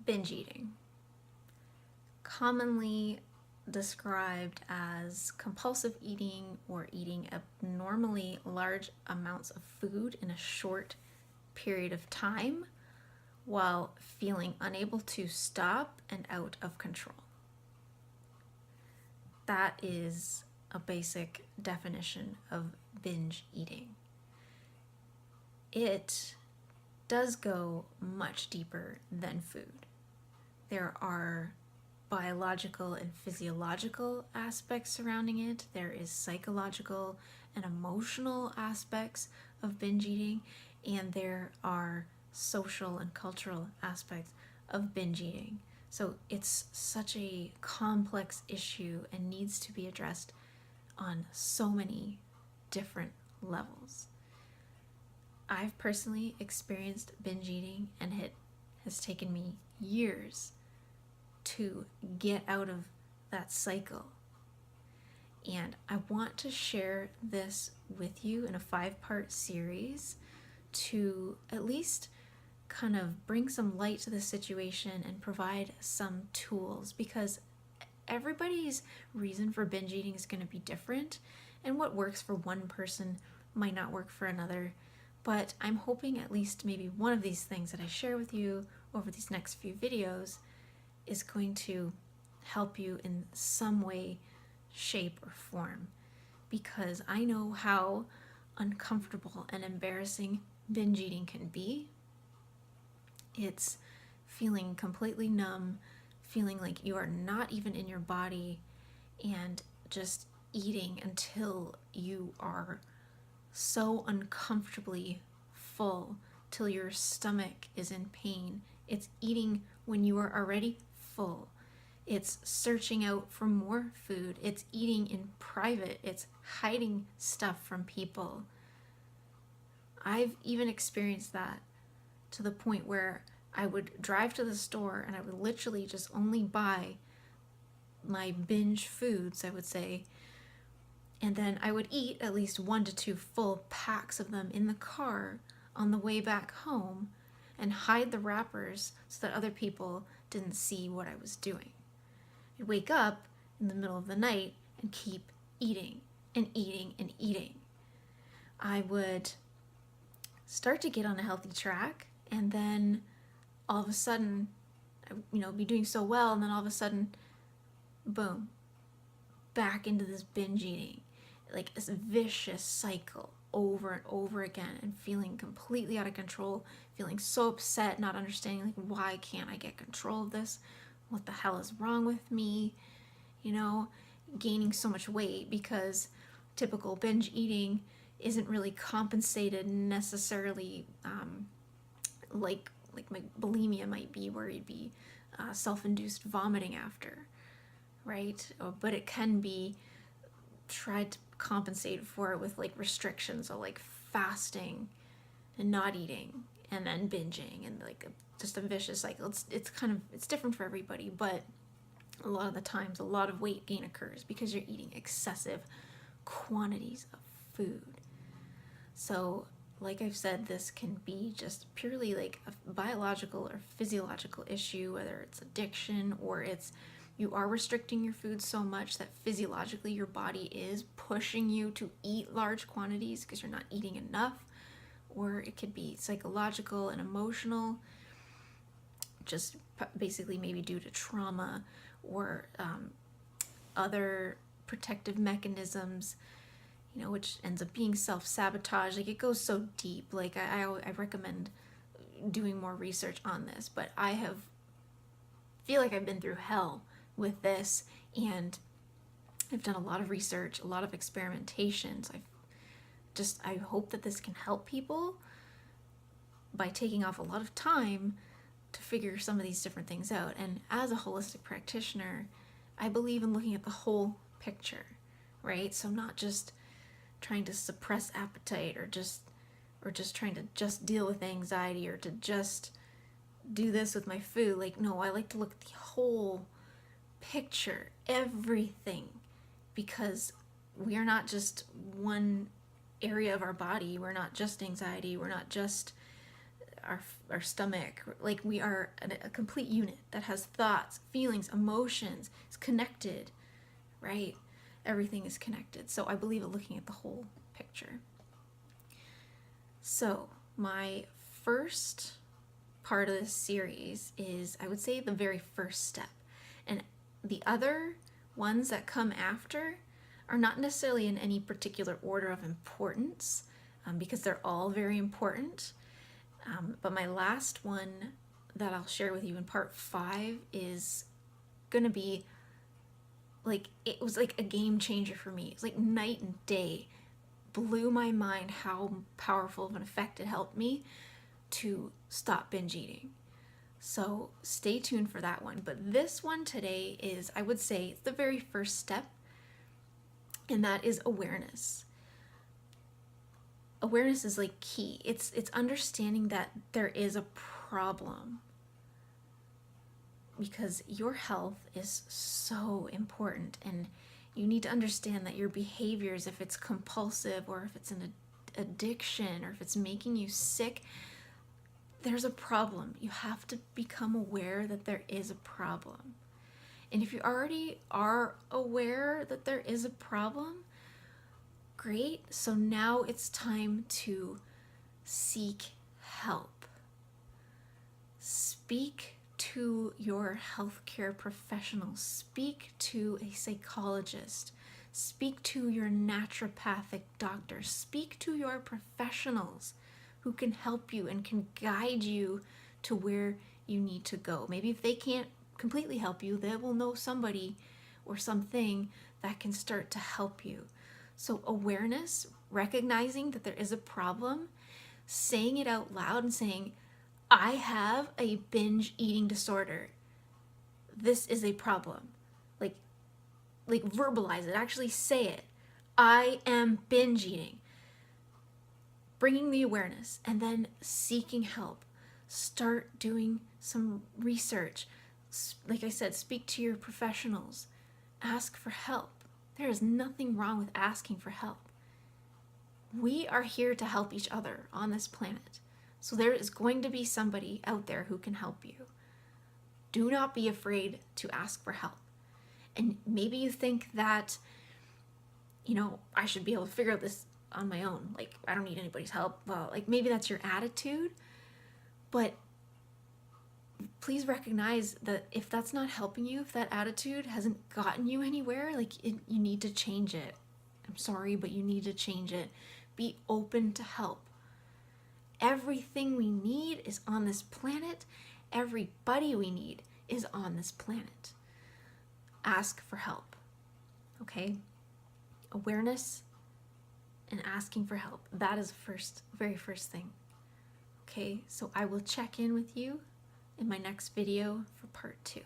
Binge eating, commonly described as compulsive eating or eating abnormally large amounts of food in a short period of time while feeling unable to stop and out of control. That is a basic definition of binge eating. It does go much deeper than food. There are biological and physiological aspects surrounding it. There is psychological and emotional aspects of binge eating, and there are social and cultural aspects of binge eating. So it's such a complex issue and needs to be addressed on so many different levels. I've personally experienced binge eating, and it has taken me years to get out of that cycle. And I want to share this with you in a 5-part series to at least kind of bring some light to the situation and provide some tools, because everybody's reason for binge eating is going to be different, and what works for one person might not work for another. But I'm hoping at least maybe one of these things that I share with you over these next few videos is going to help you in some way, shape, or form, because I know how uncomfortable and embarrassing binge eating can be. It's feeling completely numb, feeling like you are not even in your body, and just eating until you are so uncomfortably full, till your stomach is in pain. It's eating when you are already full. It's searching out for more food. It's eating in private. It's hiding stuff from people. I've even experienced that to the point where I would drive to the store and I would literally just only buy my binge foods, I would say, and then I would eat at least 1 to 2 full packs of them in the car on the way back home and hide the wrappers so that other people didn't see what I was doing. I'd wake up in the middle of the night and keep eating and eating and eating. I would start to get on a healthy track, and then all of a sudden, be doing so well, and then all of a sudden, boom, back into this binge eating, like this vicious cycle over and over again, and feeling completely out of control, feeling so upset, not understanding, like, why can't I get control of this? What the hell is wrong with me? Gaining so much weight because typical binge eating isn't really compensated necessarily, like my bulimia might be, where you'd be self-induced vomiting after, right? But it can be tried to compensate for it with like restrictions, or like fasting and not eating and then binging, and like just a vicious cycle. It's different for everybody, but a lot of the times a lot of weight gain occurs because you're eating excessive quantities of food. So like I've said, this can be just purely like a biological or physiological issue, whether it's addiction or it's you are restricting your food so much that physiologically your body is pushing you to eat large quantities because you're not eating enough. Or it could be psychological and emotional, just basically maybe due to trauma or other protective mechanisms, which ends up being self-sabotage. Like, it goes so deep. Like, I recommend doing more research on this, but feel like I've been through hell with this, and I've done a lot of research, a lot of experimentations. I hope that this can help people by taking off a lot of time to figure some of these different things out. And as a holistic practitioner, I believe in looking at the whole picture, right? So not just trying to suppress appetite, or just trying to just deal with anxiety, or to just do this with my food. Like, no, I like to look at the whole picture, everything, because we are not just one area of our body. We're not just anxiety. We're not just our stomach. Like, we are a complete unit that has thoughts, feelings, emotions. It's connected, right? Everything is connected. So I believe in looking at the whole picture. So my first part of this series is, I would say, the very first step. And the other ones that come after are not necessarily in any particular order of importance, because they're all very important. But my last one that I'll share with you in part 5 is going to be like, it was like a game changer for me. It's like night and day. Blew my mind how powerful of an effect it helped me to stop binge eating. So stay tuned for that one. But this one today is, I would say, it's the very first step, and that is awareness. Awareness is like key. It's understanding that there is a problem, because your health is so important, and you need to understand that your behaviors, if it's compulsive or if it's an addiction or if it's making you sick, there's a problem. You have to become aware that there is a problem. And if you already are aware that there is a problem, great. So now it's time to seek help. Speak to your healthcare professional. Speak to a psychologist. Speak to your naturopathic doctor. Speak to your professionals who can help you and can guide you to where you need to go. Maybe if they can't completely help you, they will know somebody or something that can start to help you. So awareness, recognizing that there is a problem, saying it out loud and saying, I have a binge eating disorder. This is a problem. Like verbalize it, actually say it. I am binge eating. Bringing the awareness and then seeking help. Start doing some research. Like I said, speak to your professionals. Ask for help. There is nothing wrong with asking for help. We are here to help each other on this planet. So there is going to be somebody out there who can help you. Do not be afraid to ask for help. And maybe you think that, I should be able to figure out this on my own. Like, I don't need anybody's help. Well, like, maybe that's your attitude. But please recognize that if that's not helping you, if that attitude hasn't gotten you anywhere, you need to change it. I'm sorry, but you need to change it. Be open to help. Everything we need is on this planet. Everybody we need is on this planet. Ask for help. Okay? Awareness and asking for help. That is the very first thing. Okay? So I will check in with you in my next video for part 2.